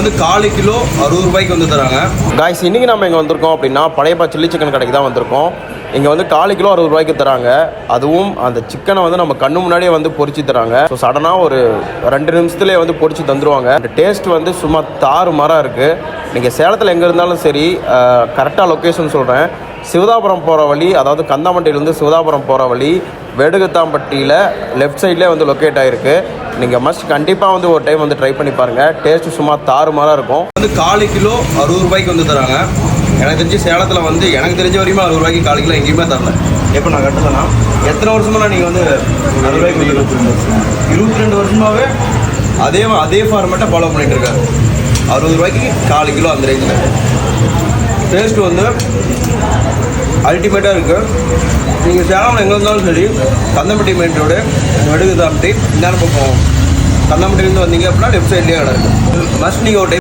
வந்து 1/4 கிலோ 60 ரூபாய்க்கு வந்து தராங்க. காய்ஸ் இன்றைக்கி நம்ம இங்கே வந்திருக்கோம் அப்படின்னா பழையப்பா சில்லி சிக்கன் கடைக்கு தான் வந்திருக்கோம். இங்கே வந்து 1/4 கிலோ 60 ரூபாய்க்கு தராங்க. அதுவும் அந்த சிக்கனை வந்து நம்ம கண்ணு முன்னாடியே வந்து பொரிச்சு தராங்க. ஸோ சடனாக ஒரு 2 நிமிஷத்துலேயே வந்து பொரிச்சு தந்துருவாங்க. அந்த டேஸ்ட் வந்து சும்மா தாறுமாறாக இருக்குது. நீங்கள் சேலத்தில் எங்கே இருந்தாலும் சரி, கரெக்டாக லொக்கேஷன் சொல்கிறேன். சிவதாபுரம் போகிற வழி, அதாவது கந்தாமட்டியிலேருந்து சிவதாபுரம் போகிற வழி வெடுகுத்தாம்பட்டியில் லெஃப்ட் சைட்லேயே வந்து லொக்கேட் ஆகிருக்கு. நீங்கள் மஸ்ட் கண்டிப்பாக வந்து ஒரு டைம் வந்து ட்ரை பண்ணி பாருங்கள். டேஸ்ட்டு சும்மா தாறுமாறாக இருக்கும். வந்து 1/4 கிலோ 60 ரூபாய்க்கு வந்து தராங்க. எனக்கு தெரிஞ்சு சேலத்தில் வந்து எனக்கு தெரிஞ்ச வரையுமே 60 ரூபாய்க்கு 1/4 கிலோ எங்கேயுமே தரல. எப்போ நான் கட்டலைன்னா எத்தனை வருஷமாக நீங்கள் வந்து 60 ரூபாய்க்கு 22 வருஷமாகவே அதே ஃபார்மேட்டாக ஃபாலோ பண்ணிகிட்டு இருக்காரு. 60 ரூபாய்க்கு 1/4 கிலோ அந்த ரேஞ்சில். டேஸ்ட்டு வந்து அல்டிமேட்டாக இருக்குது. நீங்கள் சேலம் எங்கே இருந்தாலும் சரி, கந்தம்பட்டி மெயின் ரோடு வெடுகுதாம்பட்டி இந்த பக்கம் கந்தம்பட்டிலேருந்து வந்தீங்க அப்படின்னா லெஃப்ட் சைட்லேயே கடை இருக்குது. மஸ்ட் நீங்கள் ஒரு டைம்